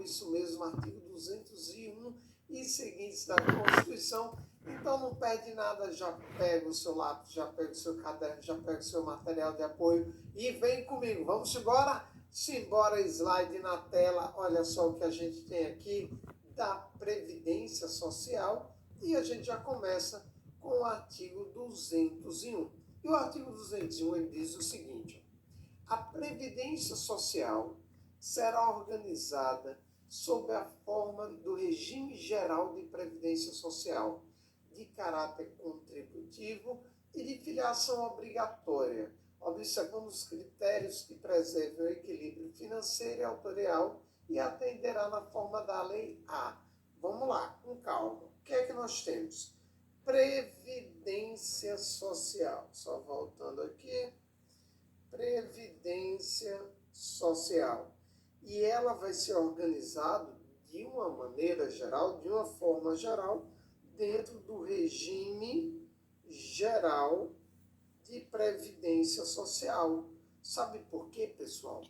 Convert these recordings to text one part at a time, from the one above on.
isso mesmo, artigo 201 e seguintes da Constituição. Então não perde nada, já pega o seu lápis, já pega o seu caderno, já pega o seu material de apoio e vem comigo. Vamos embora? Simbora, slide na tela. Olha só o que a gente tem aqui da Previdência Social e a gente já começa com o artigo 201. E o artigo 201 ele diz o seguinte: a Previdência Social será organizada sob a forma do regime geral de previdência social, de caráter contributivo e de filiação obrigatória, observando os critérios que preservem o equilíbrio financeiro e autorial e atenderá na forma da Lei A. Vamos lá, com calma. O que é que nós temos? Previdência Social. Só voltando aqui. Previdência Social. E ela vai ser organizada de uma maneira geral, de uma forma geral, dentro do regime geral de previdência social. Sabe por quê, pessoal?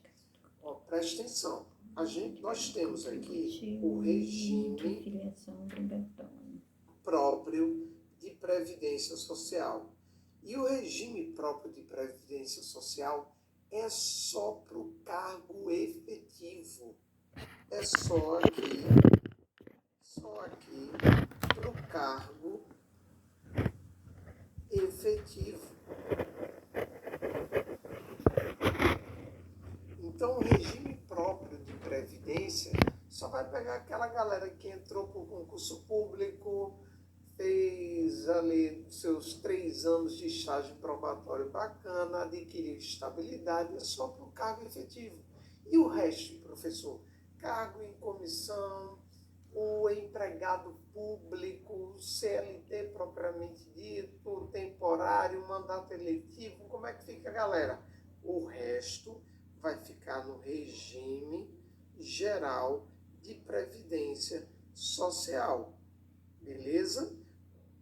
Preste atenção. Nós temos aqui o regime próprio de previdência social. E o regime próprio de previdência social é só para o cargo efetivo. É só aqui para o cargo efetivo. Então, o regime próprio de previdência só vai pegar aquela galera que entrou por concurso público, fez ali seus 3 anos de estágio probatório bacana, adquiriu estabilidade, é só para o cargo efetivo. E o resto, professor? Cargo em comissão, o empregado público, CLT propriamente dito, temporário, mandato eletivo, como é que fica, galera? O resto vai ficar no regime geral de previdência social. Beleza?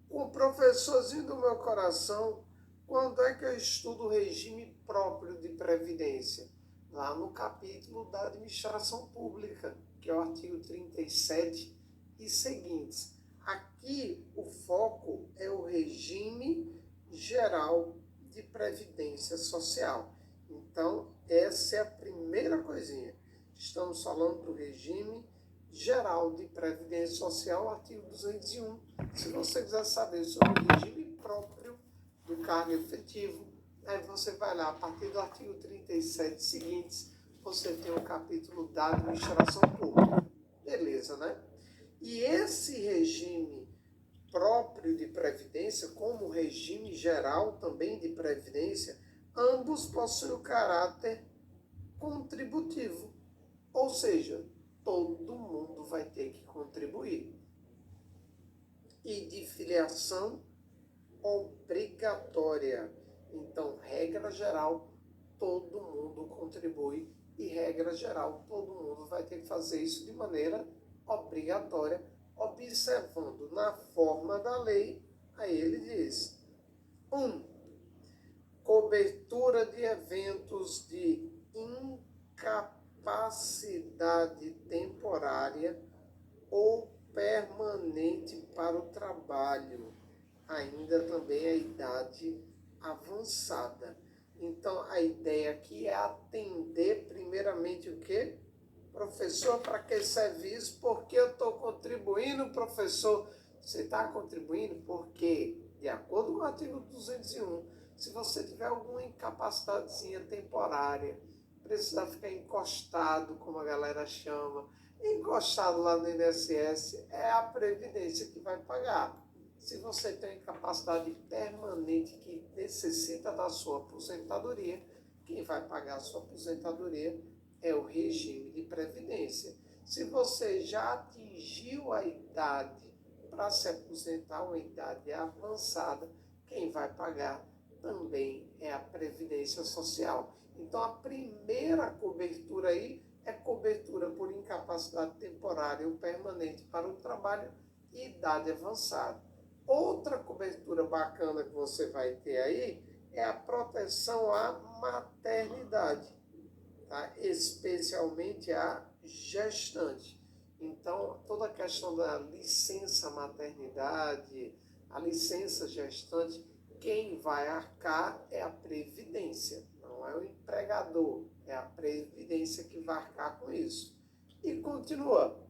O professorzinho do meu coração, quando é que eu estudo o regime próprio de previdência? Lá no capítulo da administração pública, que é o artigo 37 e seguintes. Aqui o foco é o regime geral de previdência social. Então, essa é a primeira coisinha. Estamos falando do regime geral de previdência social, artigo 201. Se você quiser saber sobre o regime próprio do cargo efetivo, aí você vai lá, a partir do artigo 37 seguintes, você tem o capítulo da administração pública. Beleza, né? E esse regime próprio de previdência, como o regime geral também de previdência, ambos possuem o caráter contributivo, ou seja, todo mundo vai ter que contribuir. E de filiação obrigatória. Então, regra geral, todo mundo contribui e regra geral, todo mundo vai ter que fazer isso de maneira obrigatória, observando na forma da lei. Aí ele diz: 1. Cobertura de eventos de incapacidade temporária ou permanente para o trabalho, ainda também a idade avançada. Então, a ideia aqui é atender primeiramente o quê? Professor, para que serviço? Porque eu estou contribuindo, professor. Você está contribuindo porque, de acordo com o artigo 201, se você tiver alguma incapacitadezinha temporária, precisar ficar encostado, como a galera chama, encostado lá no INSS, é a Previdência que vai pagar. Se você tem incapacidade permanente que necessita da sua aposentadoria, quem vai pagar a sua aposentadoria é o regime de previdência. Se você já atingiu a idade para se aposentar, uma idade avançada, quem vai pagar também é a Previdência Social. Então, a primeira cobertura aí é cobertura por incapacidade temporária ou permanente para o trabalho e idade avançada. Outra cobertura bacana que você vai ter aí é a proteção à maternidade, tá? Especialmente a gestante. Então, toda a questão da licença maternidade, a licença gestante, quem vai arcar é a Previdência, não é o empregador, é a Previdência que vai arcar com isso. E continua.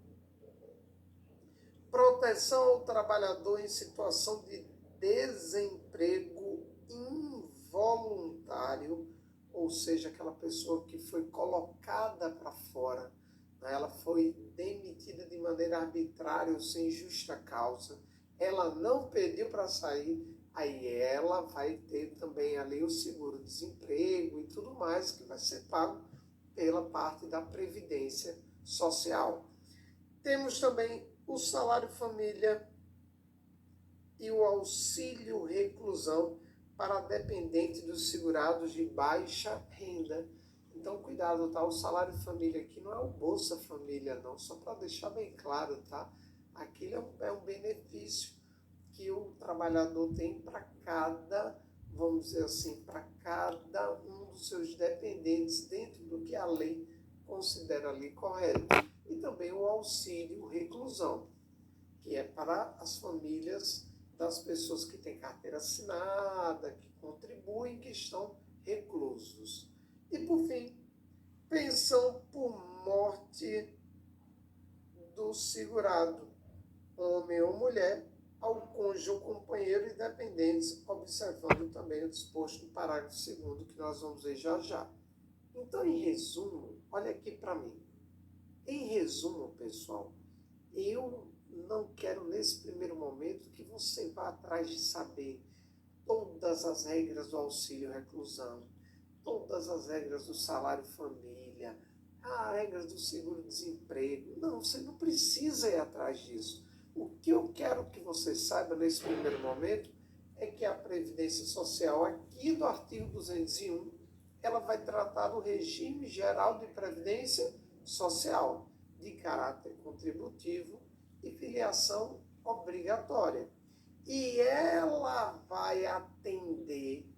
Proteção ao trabalhador em situação de desemprego involuntário, ou seja, aquela pessoa que foi colocada para fora, né? Ela foi demitida de maneira arbitrária ou sem justa causa, ela não pediu para sair, aí ela vai ter também ali o seguro-desemprego e tudo mais que vai ser pago pela parte da Previdência Social. Temos também o salário família e o auxílio reclusão para dependentes dos segurados de baixa renda. Então, cuidado, tá? O salário família aqui não é o Bolsa Família, não, só para deixar bem claro, tá? Aquilo é um benefício que o trabalhador tem para cada, vamos dizer assim, para cada um dos seus dependentes dentro do que a lei considera ali correto. E também o auxílio reclusão, que é para as famílias das pessoas que têm carteira assinada, que contribuem, que estão reclusos. E, por fim, pensão por morte do segurado, homem ou mulher, ao cônjuge ou companheiro e dependentes, observando também o disposto no parágrafo 2º, que nós vamos ver já já. Então, em resumo, olha aqui para mim. Em resumo, pessoal, eu não quero nesse primeiro momento que você vá atrás de saber todas as regras do auxílio reclusão, todas as regras do salário família, as regras do seguro-desemprego. Não, você não precisa ir atrás disso. O que eu quero que você saiba nesse primeiro momento é que a Previdência Social, aqui do artigo 201, ela vai tratar do regime geral de previdência social, de caráter contributivo e filiação obrigatória. E ela vai atender,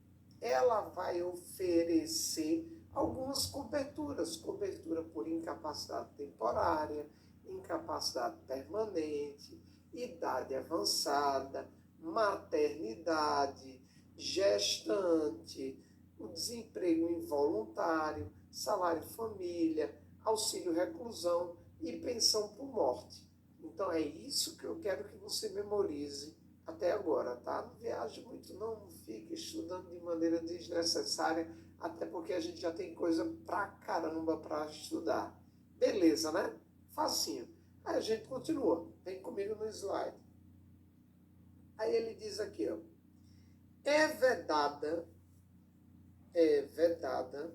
ela vai oferecer algumas coberturas, cobertura por incapacidade temporária, incapacidade permanente, idade avançada, maternidade, gestante, o desemprego involuntário, salário família, auxílio reclusão e pensão por morte. Então é isso que eu quero que você memorize até agora, tá? Não viaje muito não, não fique estudando de maneira desnecessária, até porque a gente já tem coisa pra caramba para estudar. Beleza, né? Facinho. Aí a gente continua. Vem comigo no slide. Aí ele diz aqui, ó. É vedada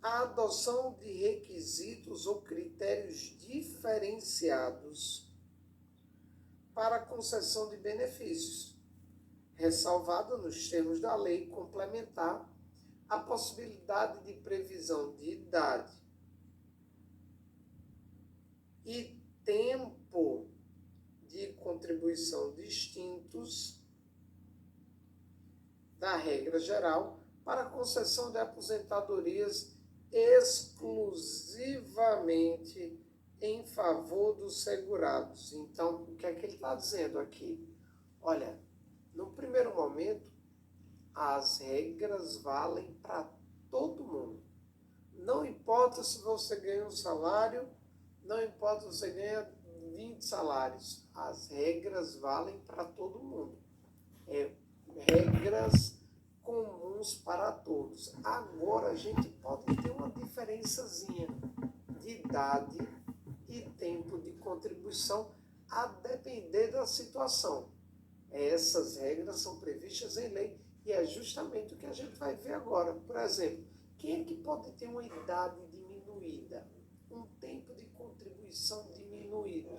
a adoção de requisitos ou critérios diferenciados para a concessão de benefícios, ressalvado nos termos da lei complementar a possibilidade de previsão de idade e tempo de contribuição distintos da regra geral para a concessão de aposentadorias exclusivamente em favor dos segurados. Então, o que é que ele está dizendo aqui? Olha, no primeiro momento, as regras valem para todo mundo. Não importa se você ganha um salário, não importa se você ganha 20 salários, as regras valem para todo mundo. Regras comuns para todos. Agora a gente pode ter uma diferençazinha de idade e tempo de contribuição a depender da situação. Essas regras são previstas em lei e é justamente o que a gente vai ver agora. Por exemplo, quem é que pode ter uma idade diminuída, um tempo de contribuição diminuído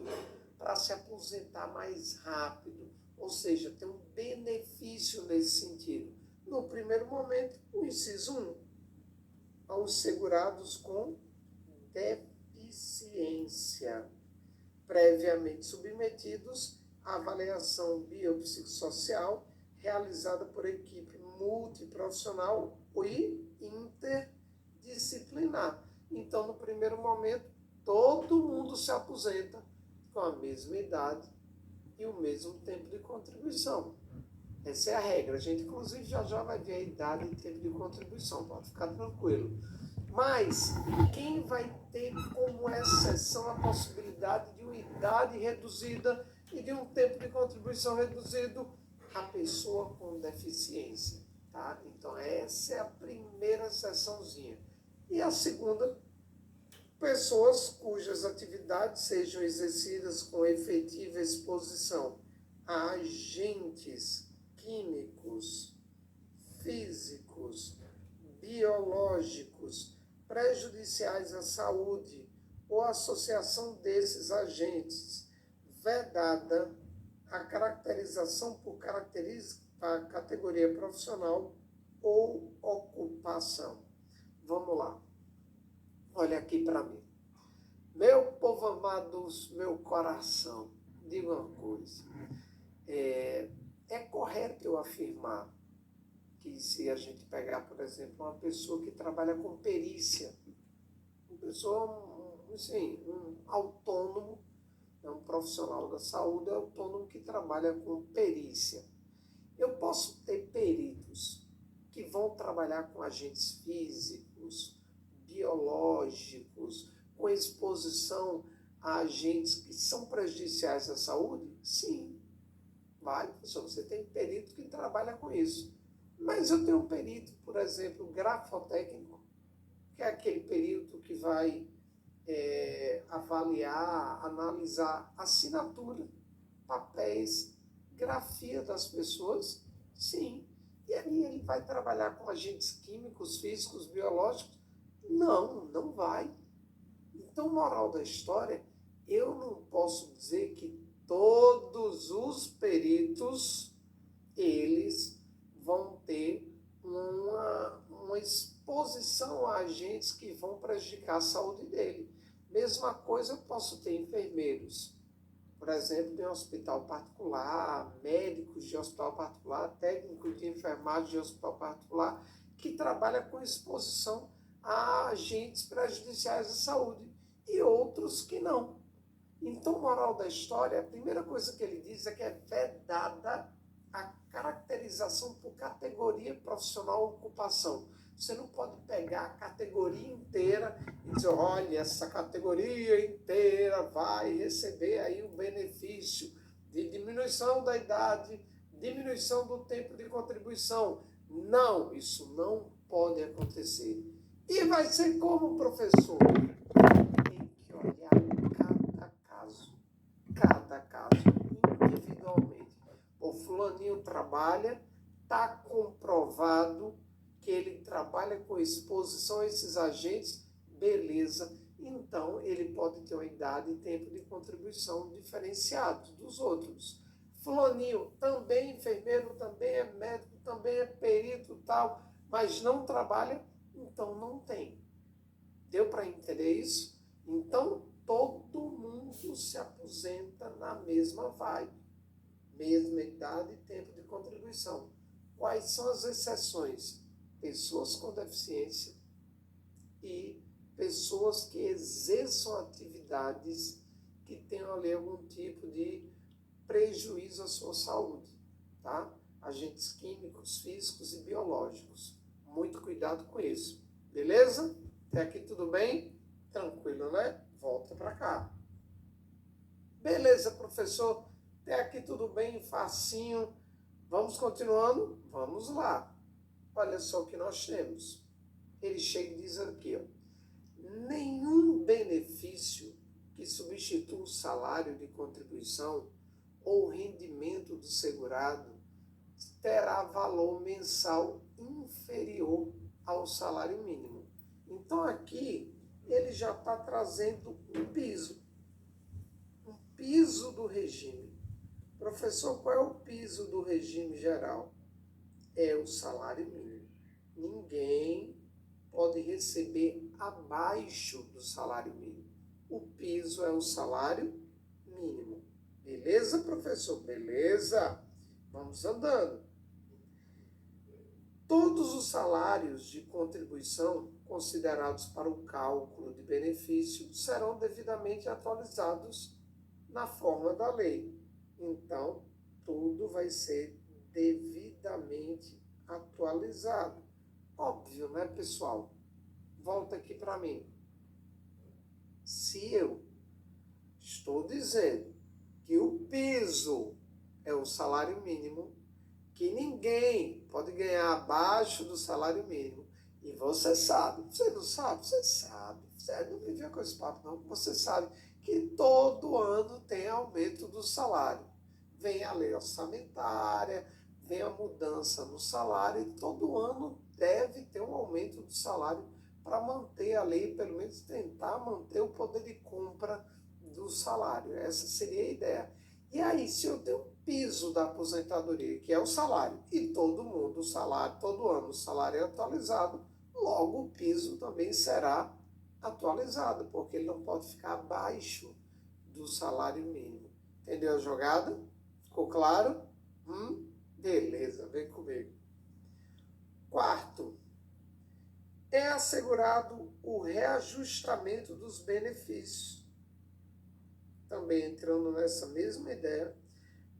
para se aposentar mais rápido, ou seja, ter um benefício nesse sentido? No primeiro momento, o inciso 1, aos segurados com deficiência, previamente submetidos à avaliação biopsicossocial realizada por equipe multiprofissional e interdisciplinar. Então, no primeiro momento, todo mundo se aposenta com a mesma idade e o mesmo tempo de contribuição. Essa é a regra. A gente, inclusive, já vai ver a idade e tempo de contribuição, pode ficar tranquilo. Mas quem vai ter como exceção a possibilidade de uma idade reduzida e de um tempo de contribuição reduzido? A pessoa com deficiência. Tá? Então, essa é a primeira exceçãozinha. E a segunda, pessoas cujas atividades sejam exercidas com efetiva exposição a agentes químicos, físicos, biológicos, prejudiciais à saúde ou associação desses agentes, vedada a caracterização por categoria profissional ou ocupação. Vamos lá. Olha aqui para mim. Meu povo amado, meu coração, diga uma coisa. É correto eu afirmar que se a gente pegar, por exemplo, uma pessoa que trabalha com perícia, uma pessoa, assim, um autônomo, um profissional da saúde autônomo que trabalha com perícia. Eu posso ter peritos que vão trabalhar com agentes físicos, biológicos, com exposição a agentes que são prejudiciais à saúde? Sim, vai. Só você tem perito que trabalha com isso. Mas eu tenho um perito, por exemplo, grafotécnico, que é aquele perito que vai avaliar, analisar assinatura, papéis, grafia das pessoas, sim. E aí ele vai trabalhar com agentes químicos, físicos, biológicos? Não, não vai. Então, moral da história, eu não posso dizer que todos os peritos, eles vão ter uma exposição a agentes que vão prejudicar a saúde dele. Mesma coisa, eu posso ter enfermeiros, por exemplo, de um hospital particular, médicos de hospital particular, técnicos de enfermagem de hospital particular, que trabalham com exposição a agentes prejudiciais à saúde, e outros que não. Então, moral da história, a primeira coisa que ele diz é que é vedada a caracterização por categoria profissional ou ocupação. Você não pode pegar a categoria inteira e dizer, olha, essa categoria inteira vai receber aí um benefício de diminuição da idade, diminuição do tempo de contribuição. Não, isso não pode acontecer. E vai ser como, professor? Tem que olhar cada caso, individualmente. O fulaninho trabalha, está comprovado que ele trabalha com exposição a esses agentes, beleza. Então, ele pode ter uma idade e tempo de contribuição diferenciado dos outros. Fulaninho também é enfermeiro, também é médico, também é perito e tal, mas não trabalha, então não tem. Deu para entender isso? Então, todo mundo se aposenta na mesma vibe. Mesma idade e tempo de contribuição. Quais são as exceções? Pessoas com deficiência e pessoas que exerçam atividades que tenham ali algum tipo de prejuízo à sua saúde, tá? Agentes químicos, físicos e biológicos. Muito cuidado com isso, beleza? Até aqui tudo bem? Tranquilo, né? Volta para cá. Beleza, professor? Até aqui tudo bem, facinho. Vamos continuando? Vamos lá. Olha só o que nós temos. Ele chega e diz aqui, ó, nenhum benefício que substitua o salário de contribuição ou rendimento do segurado terá valor mensal inferior ao salário mínimo. Então aqui ele já está trazendo um piso do regime. Professor, qual é o piso do regime geral? É o salário mínimo. Ninguém pode receber abaixo do salário mínimo. O piso é o salário mínimo. Beleza, professor? Beleza? Vamos andando. Todos os salários de contribuição considerados para o cálculo de benefício serão devidamente atualizados na forma da lei. Então, tudo vai ser devidamente atualizado. Óbvio, né, pessoal? Volta aqui para mim. Se eu estou dizendo que o piso é o salário mínimo, que ninguém pode ganhar abaixo do salário mínimo, e você sabe, você não sabe, você sabe, você não me vê com esse papo não, você sabe que todo ano tem aumento do salário. Vem a lei orçamentária, vem a mudança no salário, e todo ano deve ter um aumento do salário para manter a lei, pelo menos tentar manter o poder de compra do salário. Essa seria a ideia. E aí, se eu tenho um piso da aposentadoria, que é o salário, e todo mundo, o salário, todo ano o salário é atualizado, logo o piso também será atualizado, porque ele não pode ficar abaixo do salário mínimo. Entendeu a jogada? Ficou claro? Beleza, vem comigo. Quarto, é assegurado o reajustamento dos benefícios. Também entrando nessa mesma ideia,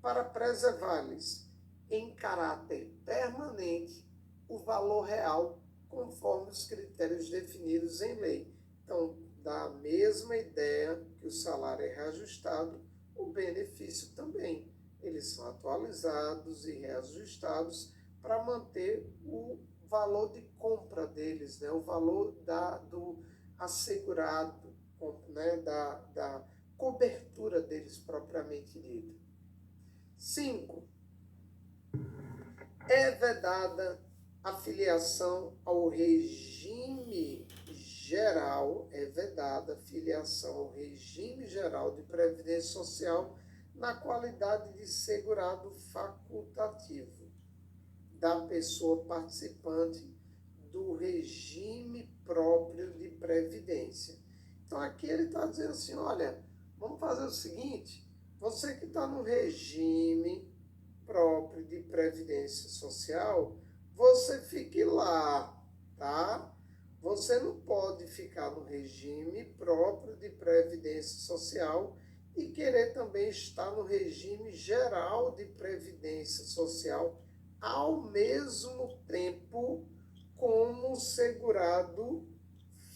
para preservar-lhes em caráter permanente o valor real conforme os critérios definidos em lei. Então, da mesma ideia que o salário é reajustado, o benefício também. Eles são atualizados e reajustados para manter o valor de compra deles, né? O valor do assegurado, né? da cobertura deles propriamente dita. 5. É vedada a filiação ao regime geral, de previdência social na qualidade de segurado facultativo da pessoa participante do regime próprio de previdência. Então aqui ele está dizendo assim, olha, vamos fazer o seguinte, você que está no regime próprio de previdência social, você fique lá, tá? Você não pode ficar no regime próprio de previdência social e querer também estar no regime geral de previdência social ao mesmo tempo como segurado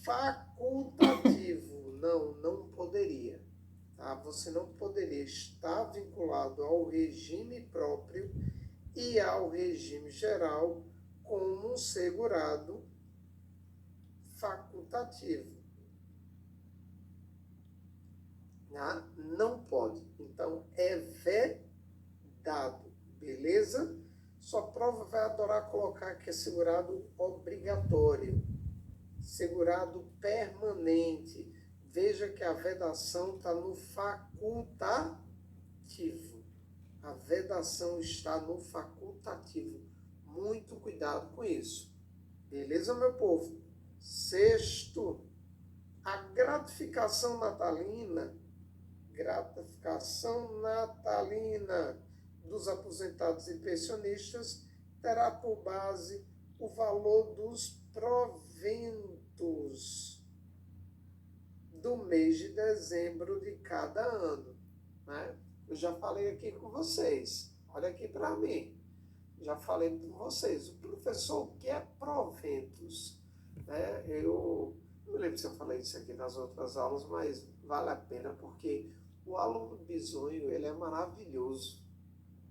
facultativo. Não poderia. Tá? Você não poderia estar vinculado ao regime próprio e ao regime geral como um segurado facultativo. Tá? Não pode. Então, é vedado. Beleza? Sua prova vai adorar colocar que é segurado obrigatório, segurado permanente. Veja que a vedação está no facultativo. A vedação está no facultativo. Muito cuidado com isso. Beleza, meu povo? 6º, a gratificação natalina dos aposentados e pensionistas terá por base o valor dos proventos do mês de dezembro de cada ano. Né? Eu já falei aqui com vocês, olha aqui para mim, já falei com vocês, o professor, o que é proventos? Né? Eu não lembro se eu falei isso aqui nas outras aulas, mas vale a pena porque o aluno bisonho, ele é maravilhoso.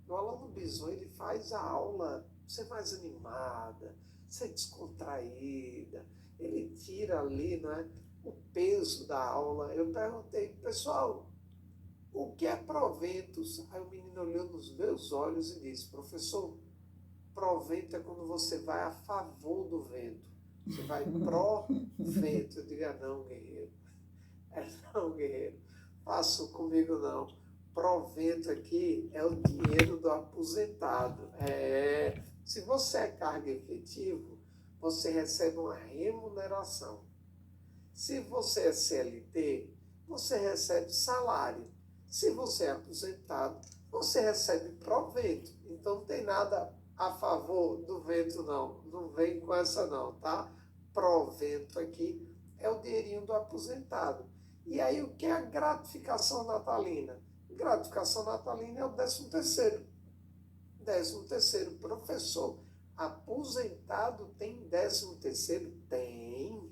O aluno bisonho, ele faz a aula ser mais animada, ser descontraída, ele tira ali, né, o peso da aula. Eu perguntei, pessoal, o que é proventos? Aí o menino olhou nos meus olhos e disse, professor, provento é quando você vai a favor do vento. Você vai pró-vento. Eu digo, não, guerreiro. Não, guerreiro. Faça comigo, não. Provento aqui é o dinheiro do aposentado. Se você é cargo efetivo, você recebe uma remuneração. Se você é CLT, você recebe salário. Se você é aposentado, você recebe provento. Então não tem nada a favor do vento, não. Não vem com essa não, tá? provento aqui é o dinheirinho do aposentado. E aí, o que é a gratificação natalina? Gratificação natalina é o 13º. 13º, professor. Aposentado tem 13º? Tem.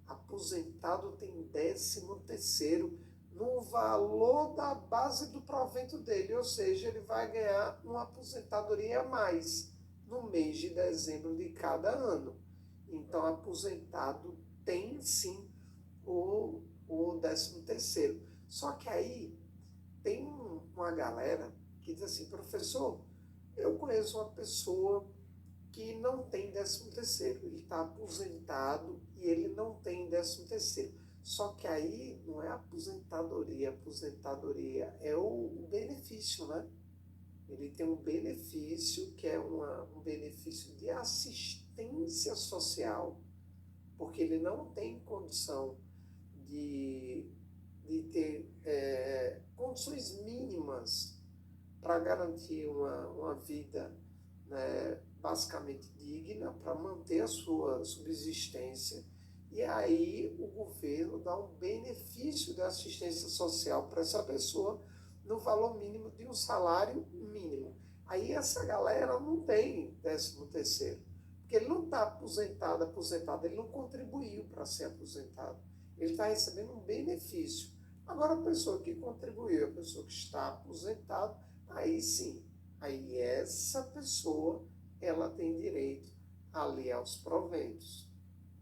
Aposentado tem 13º no valor da base do provento dele, ou seja, ele vai ganhar uma aposentadoria a mais no mês de dezembro de cada ano. Então, aposentado tem sim o 13º. Só que aí tem uma galera que diz assim, professor, eu conheço uma pessoa que não tem 13º, ele está aposentado e ele não tem 13º. Só que aí não é aposentadoria é o benefício, né? Ele tem um benefício que é um benefício de assistência social, porque ele não tem condição de ter condições mínimas para garantir uma vida, né, basicamente digna, para manter a sua subsistência. E aí o governo dá um benefício de assistência social para essa pessoa no valor mínimo de um salário mínimo. Aí essa galera não tem 13º, porque ele não está aposentado, ele não contribuiu para ser aposentado. Ele está recebendo um benefício. Agora a pessoa que contribuiu, a pessoa que está aposentada, aí sim, aí essa pessoa, ela tem direito ali aos proventos.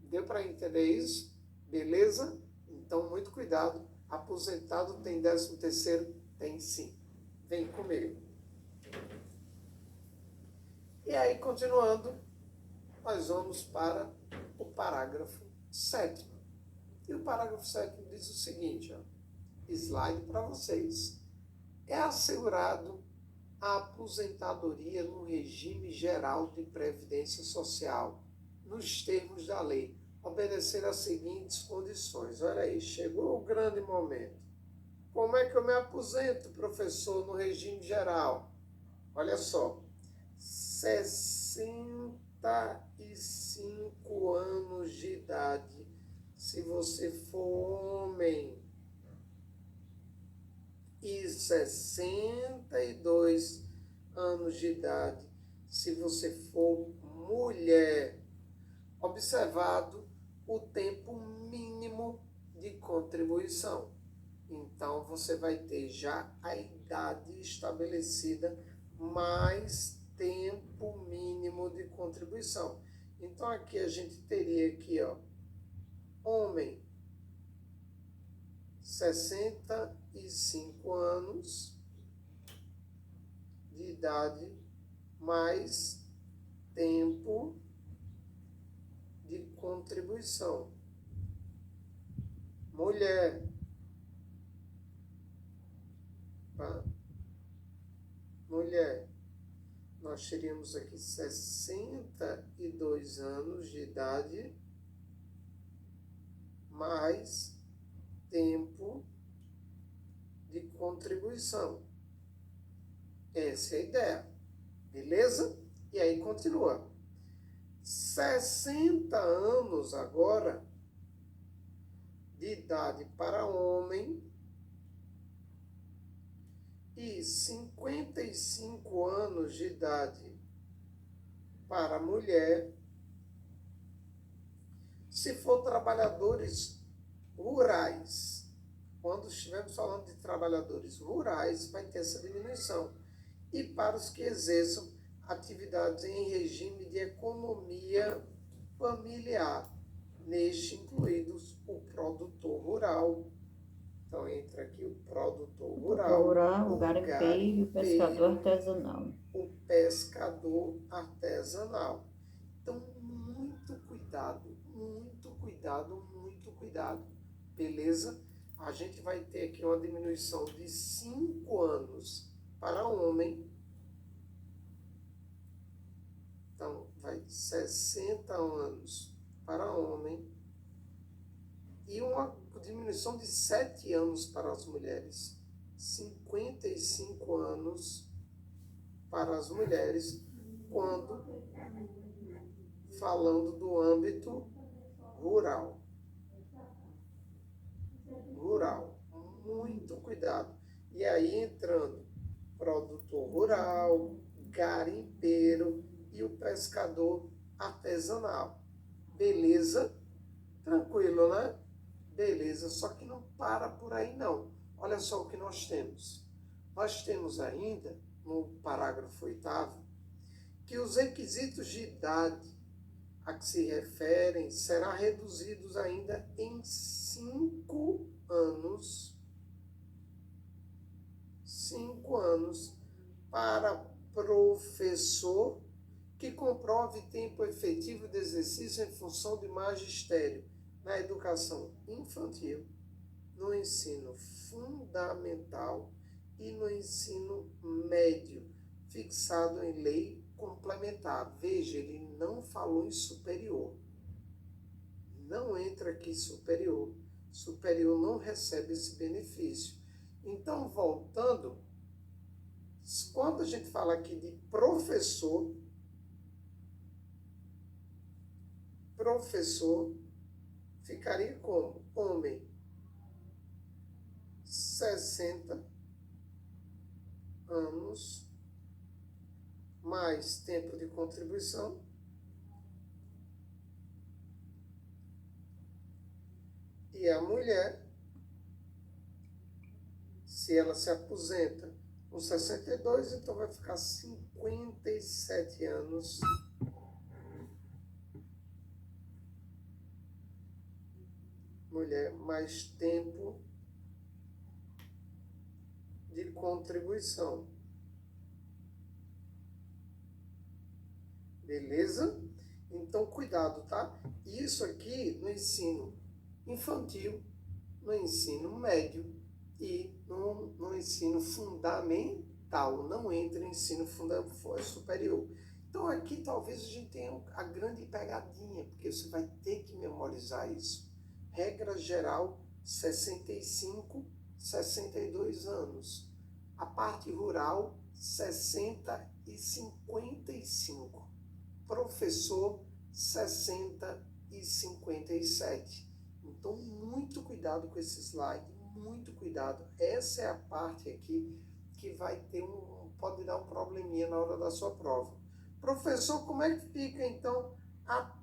Deu para entender isso? Beleza? Então, muito cuidado. Aposentado tem 13º? Tem sim. Vem comigo. E aí, continuando, nós vamos para o parágrafo 7º. E o parágrafo 7º diz o seguinte, ó, slide para vocês. É assegurado a aposentadoria no regime geral de previdência social, nos termos da lei, obedecer às seguintes condições. Olha aí, chegou o grande momento. Como é que eu me aposento, professor, no regime geral? Olha só, 65 anos de idade, se você for homem, e 62 anos de idade, se você for mulher, observado o tempo mínimo de contribuição. Então, você vai ter já a idade estabelecida, mais tempo mínimo de contribuição. Então, aqui a gente teria aqui, ó, homem, 65 anos de idade, mais tempo de contribuição. Mulher, tá? Mulher, nós teríamos aqui 62 anos de idade, mais tempo de contribuição. Essa é a ideia. Beleza? E aí continua. 60 anos agora de idade para homem e 55 anos de idade para mulher, se for trabalhadores rurais. Quando estivermos falando de trabalhadores rurais, vai ter essa diminuição. E para os que exerçam atividades em regime de economia familiar, neste incluídos o produtor rural. Então entra aqui o produtor rural, o garimpeiro e o pescador artesanal. O pescador artesanal. Então, muito cuidado, muito cuidado, muito cuidado. Beleza? A gente vai ter aqui uma diminuição de 5 anos para homem. Então, vai de 60 anos para homem e uma diminuição de 7 anos para as mulheres. 55 anos para as mulheres, quando falando do âmbito rural. Rural. Muito cuidado. E aí entrando produtor rural, garimpeiro e o pescador artesanal. Beleza? Tranquilo, né? Beleza, só que não para por aí não. Olha só o que nós temos. Nós temos ainda, no parágrafo 8º, que os requisitos de idade a que se referem serão reduzidos ainda em 5 anos. 5 anos para professor que comprove tempo efetivo de exercício em função de magistério na educação infantil, no ensino fundamental e no ensino médio, fixado em lei complementar. Veja, ele não falou em superior. Não entra aqui superior. Superior não recebe esse benefício. Então, voltando, quando a gente fala aqui de professor ficaria como? Homem, 60 anos, mais tempo de contribuição, e a mulher, se ela se aposenta com 62, então vai ficar 57 anos. Mulher, mais tempo de contribuição. Beleza? Então, cuidado, tá? Isso aqui no ensino infantil, no ensino médio e no ensino fundamental. Não entra em ensino superior. Então, aqui talvez a gente tenha a grande pegadinha, porque você vai ter que memorizar isso. Regra geral, 65, 62 anos. A parte rural, 60 e 55. Professor, 60 e 57. Então, muito cuidado com esse slide, muito cuidado. Essa é a parte aqui que vai ter pode dar um probleminha na hora da sua prova. Professor, como é que fica, então,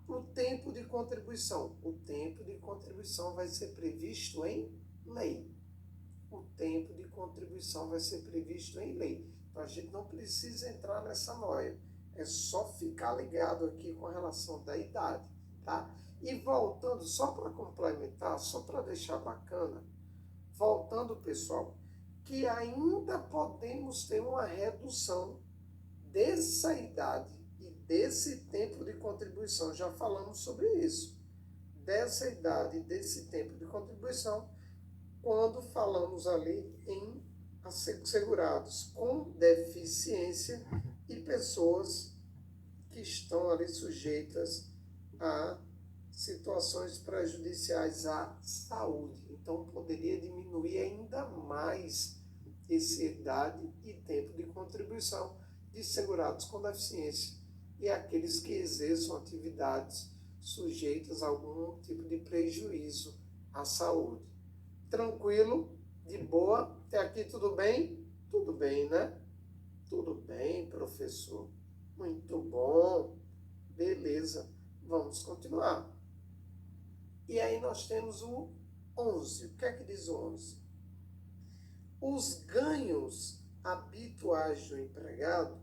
o tempo de contribuição? O tempo de contribuição vai ser previsto em lei. O tempo de contribuição vai ser previsto em lei. Então, a gente não precisa entrar nessa noia. É só ficar ligado aqui com relação da idade, tá? E voltando, só para complementar, só para deixar bacana, voltando, pessoal, que ainda podemos ter uma redução dessa idade e desse tempo de contribuição. Já falamos sobre isso. Dessa idade e desse tempo de contribuição, quando falamos ali em segurados com deficiência e pessoas que estão ali sujeitas a situações prejudiciais à saúde. Então, poderia diminuir ainda mais essa idade e tempo de contribuição de segurados com deficiência e aqueles que exerçam atividades sujeitas a algum tipo de prejuízo à saúde. Tranquilo? De boa? Até aqui tudo bem? Tudo bem, né? Tudo bem, professor. Muito bom. Beleza. Vamos continuar. E aí nós temos o 11. O que é que diz o 11? Os ganhos habituais do empregado,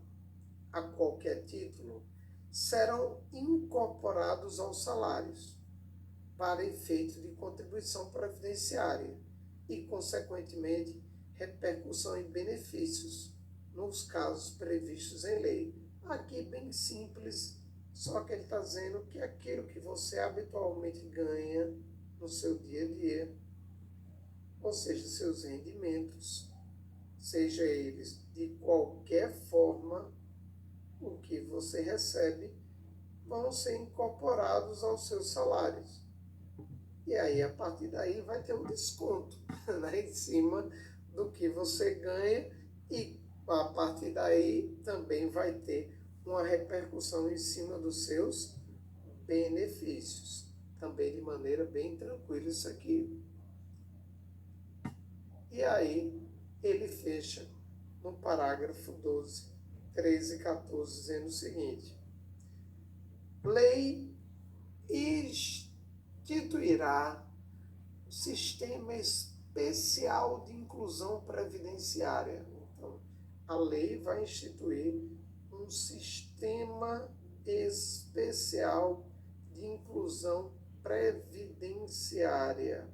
a qualquer título, serão incorporados aos salários para efeito de contribuição previdenciária e, consequentemente, repercussão em benefícios nos casos previstos em lei. Aqui bem simples, só que ele está dizendo que aquilo que você habitualmente ganha no seu dia a dia, ou seja, seus rendimentos, seja eles de qualquer forma, o que você recebe, vão ser incorporados aos seus salários. E aí, a partir daí, vai ter um desconto, né, em cima do que você ganha, e a partir daí também vai ter uma repercussão em cima dos seus benefícios. também de maneira bem tranquila isso aqui. E aí ele fecha no parágrafo 12, 13 e 14, dizendo o seguinte: lei instituirá um sistema especial de inclusão previdenciária. Então, a lei vai instituir um sistema especial de inclusão previdenciária,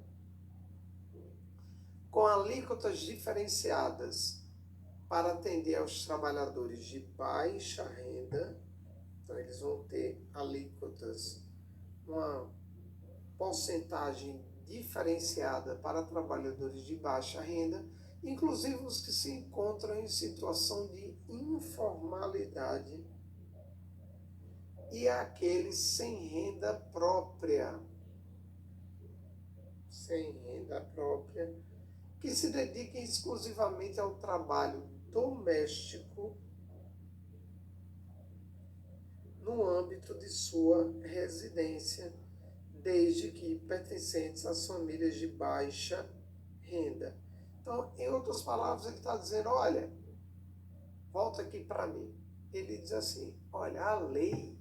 com alíquotas diferenciadas para atender aos trabalhadores de baixa renda. Então, eles vão ter alíquotas, uma porcentagem diferenciada para trabalhadores de baixa renda, inclusive os que se encontram em situação de informalidade e aqueles sem renda própria. Sem renda própria, que se dediquem exclusivamente ao trabalho doméstico no âmbito de sua residência, desde que pertencentes às famílias de baixa renda. Então, em outras palavras, ele está dizendo, olha, volta aqui para mim. Ele diz assim, olha, a lei,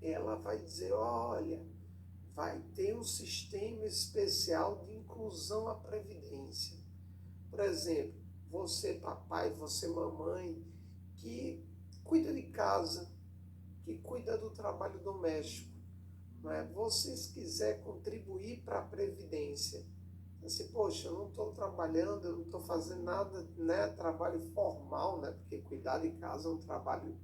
ela vai dizer, olha, vai ter um sistema especial de inclusão à previdência. Por exemplo, você papai, você mamãe, que cuida de casa, que cuida do trabalho doméstico, não é? Vocês quiser contribuir para a previdência, assim, poxa, eu não estou trabalhando, eu não estou fazendo nada, né, trabalho formal, né, porque cuidar de casa é um trabalho,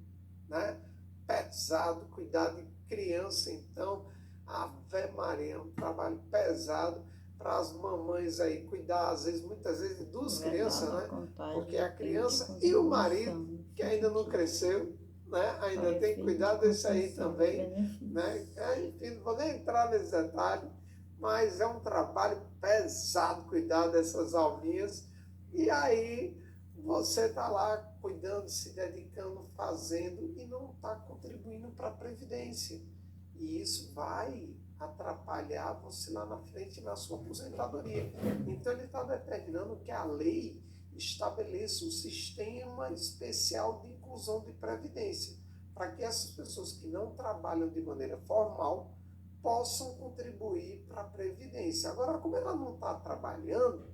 né, pesado, cuidar de criança, então, Ave Maria, é um trabalho pesado para as mamães aí cuidar, às vezes, muitas vezes, de duas crianças, né, porque a criança e o marido, que ainda não cresceu, né, ainda tem que cuidar disso aí também, né? Enfim, não vou nem entrar nesse detalhe, mas é um trabalho pesado cuidar dessas alminhas. E aí você está lá cuidando, se dedicando, fazendo e não está contribuindo para a Previdência. E isso vai atrapalhar você lá na frente na sua aposentadoria. Então ele está determinando que a lei estabeleça um sistema especial de inclusão de previdência, para que essas pessoas que não trabalham de maneira formal possam contribuir para a previdência. Agora, como ela não está trabalhando,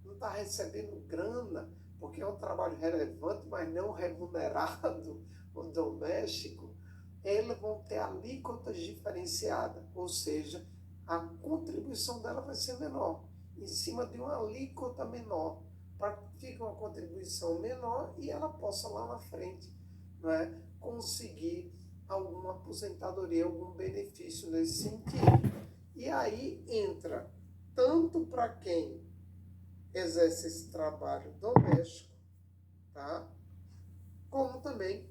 não está recebendo grana, porque é um trabalho relevante, mas não remunerado, o doméstico, elas vão ter alíquotas diferenciadas, ou seja, a contribuição dela vai ser menor, em cima de uma alíquota menor, para que fique uma contribuição menor e ela possa lá na frente, não é, conseguir alguma aposentadoria, algum benefício nesse sentido. E aí entra tanto para quem exerce esse trabalho doméstico, tá, como também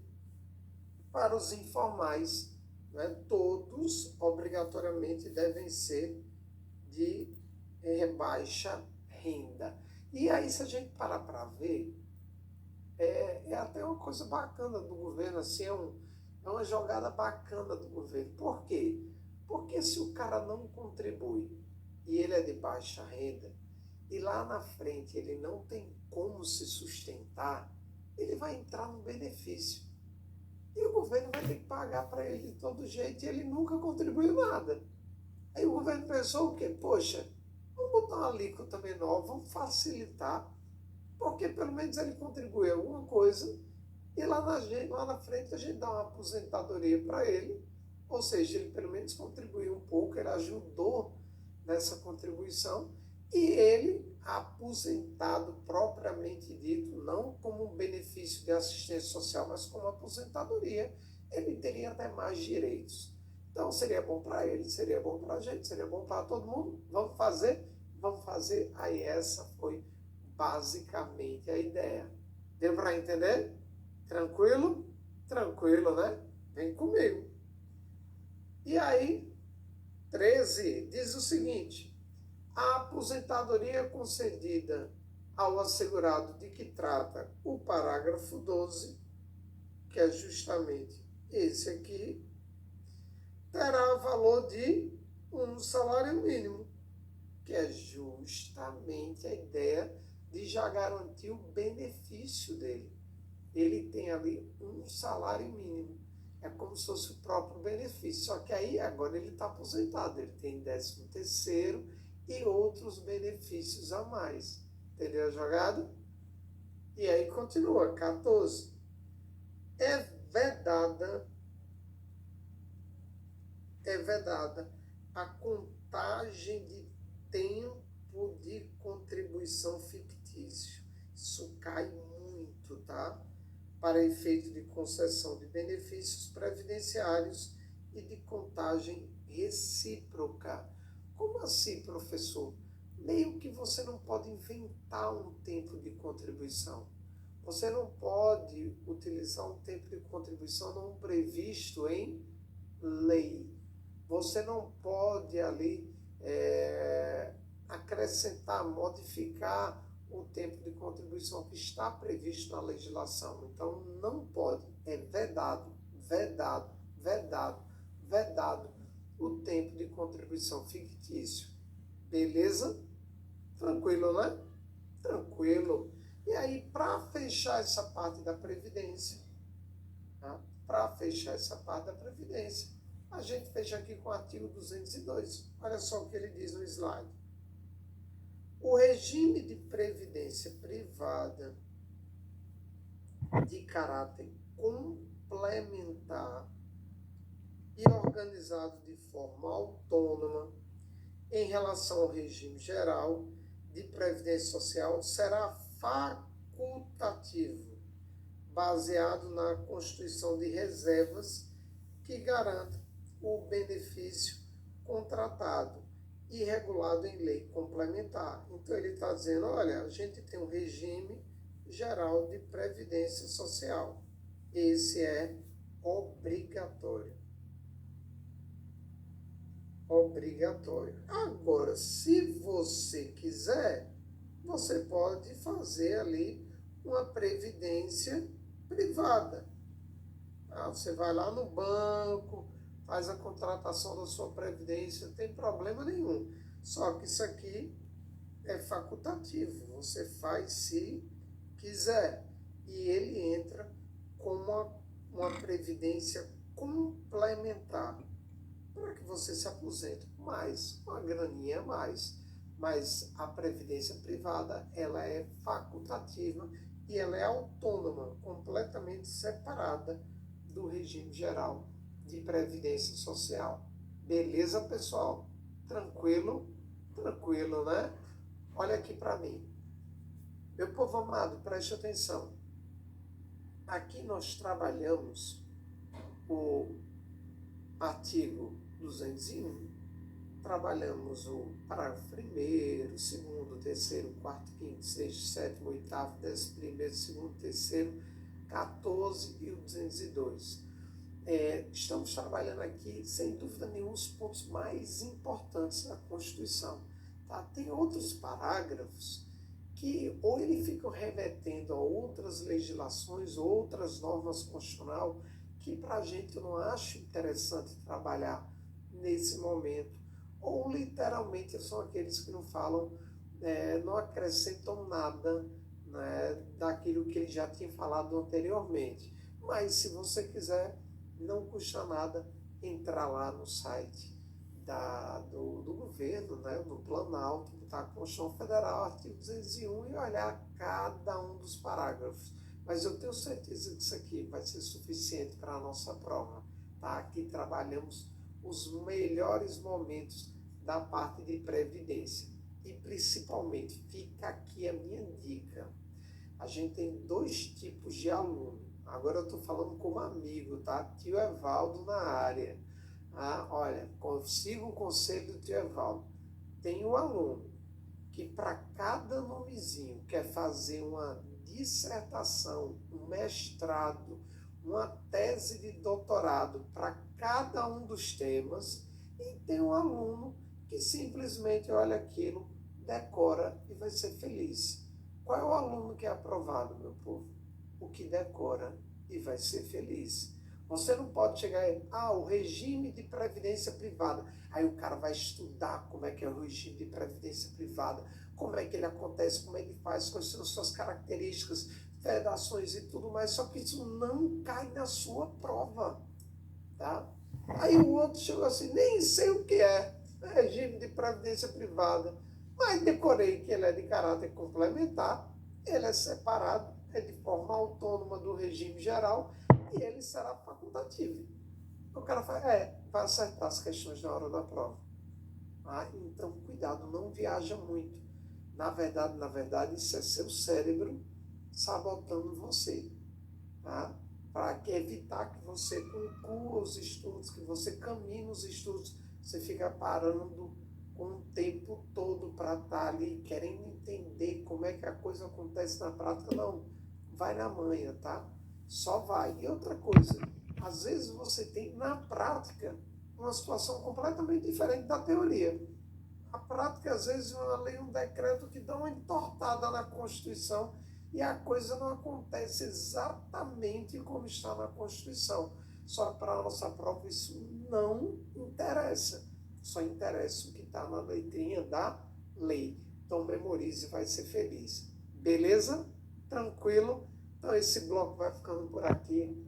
para os informais, né? Todos obrigatoriamente devem ser de baixa renda. E aí, se a gente parar para ver, é até uma coisa bacana do governo, assim, é uma jogada bacana do governo. Por quê? Porque se o cara não contribui e ele é de baixa renda, e lá na frente ele não tem como se sustentar, ele vai entrar no benefício. E o governo vai ter que pagar para ele de todo jeito e ele nunca contribuiu nada. Aí o governo pensou o quê? Poxa, vamos botar uma alíquota menor, vamos facilitar, porque pelo menos ele contribui alguma coisa e lá na frente a gente dá uma aposentadoria para ele, ou seja, ele pelo menos contribuiu um pouco, ele ajudou nessa contribuição e ele, aposentado propriamente dito, não como um benefício de assistência social, mas como aposentadoria, ele teria até mais direitos. Então seria bom para ele, seria bom para a gente, seria bom para todo mundo. Vamos fazer? Vamos fazer. Aí essa foi basicamente a ideia. Deu para entender? Tranquilo? Tranquilo, né? Vem comigo. E aí, 13 diz o seguinte: a aposentadoria concedida ao assegurado de que trata o parágrafo 12, que é justamente esse aqui, terá valor de um salário mínimo, que é justamente a ideia de já garantir o benefício dele. Ele tem ali um salário mínimo. É como se fosse o próprio benefício. Só que aí agora ele está aposentado, ele tem 13º e outros benefícios a mais. Entendeu a jogada? E aí continua, 14. É vedada a contagem de tempo de contribuição fictício. Isso cai muito, tá? Para efeito de concessão de benefícios previdenciários e de contagem recíproca. Como assim, professor? Meio que você não pode inventar um tempo de contribuição. Você não pode utilizar um tempo de contribuição não previsto em lei. Você não pode ali acrescentar, modificar o tempo de contribuição que está previsto na legislação. Então, não pode. É vedado o tempo de contribuição fictício. Beleza? Tranquilo, né? Tranquilo. E aí, para fechar essa parte da Previdência, tá? A gente fecha aqui com o artigo 202. Olha só o que ele diz no slide. O regime de previdência privada de caráter complementar e organizado de forma autônoma em relação ao regime geral de previdência social será facultativo, baseado na constituição de reservas que garantam o benefício contratado e regulado em lei complementar. Então ele está dizendo, olha, a gente tem um regime geral de previdência social. Esse é obrigatório. Agora, se você quiser, você pode fazer ali uma previdência privada. Você vai lá no banco, faz a contratação da sua previdência, não tem problema nenhum. Só que isso aqui é facultativo, você faz se quiser. E ele entra como uma previdência complementar, para que você se aposente com mais, uma graninha a mais. Mas a previdência privada, ela é facultativa e ela é autônoma, completamente separada do regime geral de previdência social. Beleza, pessoal? Tranquilo? Tranquilo, né? Olha aqui para mim. Meu povo amado, preste atenção. Aqui nós trabalhamos o artigo 201, trabalhamos o parágrafo 1º, 2º, 3º, 4º, 5º, 6º, 7º, 8º, 11º, 2º, 3º, 14 e o 202. Estamos trabalhando aqui, sem dúvida nenhuma, os pontos mais importantes da Constituição. Tá? Tem outros parágrafos que ou ele ficam remetendo a outras legislações, outras normas constitucionais, que para a gente eu não acho interessante trabalhar nesse momento, ou literalmente são aqueles que não falam, não acrescentam nada, né, daquilo que ele já tinha falado anteriormente. Mas se você quiser, não custa nada entrar lá no site do governo, né, do Planalto, botar a Constituição Federal, artigo 201, e olhar cada um dos parágrafos. Mas eu tenho certeza que isso aqui vai ser suficiente para a nossa prova. Tá? Aqui trabalhamos os melhores momentos da parte de previdência. E principalmente, fica aqui a minha dica. A gente tem 2 tipos de aluno. Agora eu estou falando como amigo, tá? Tio Evaldo na área. Olha, siga o conselho do tio Evaldo. Tem um aluno que para cada nomezinho quer fazer uma dissertação, um mestrado, uma tese de doutorado para cada um dos temas, e tem um aluno que simplesmente olha aquilo, decora e vai ser feliz. Qual é o aluno que é aprovado, meu povo? O que decora e vai ser feliz. Você não pode chegar e, o regime de previdência privada. Aí o cara vai estudar como é que é o regime de previdência privada, como é que ele acontece, como ele faz, quais são as suas características, vedações e tudo mais, só que isso não cai na sua prova, tá? Aí o outro chegou assim, nem sei o que é regime de previdência privada, mas decorei que ele é de caráter complementar, ele é separado, é de forma autônoma do regime geral e ele será facultativo. O cara fala, vai acertar as questões na hora da prova. Então, cuidado, não viaja muito. Na verdade, isso é seu cérebro sabotando você, tá? Para evitar que você conclua os estudos, que você caminhe nos estudos, você fica parando com o tempo todo para estar ali querendo entender como é que a coisa acontece na prática. Não, vai na manha, tá? Só vai. E outra coisa, às vezes você tem na prática uma situação completamente diferente da teoria. A prática, às vezes, é uma lei, um decreto que dá uma entortada na Constituição e a coisa não acontece exatamente como está na Constituição. Só para a nossa prova isso não interessa. Só interessa o que está na letrinha da lei. Então memorize e vai ser feliz. Beleza? Tranquilo? Então esse bloco vai ficando por aqui.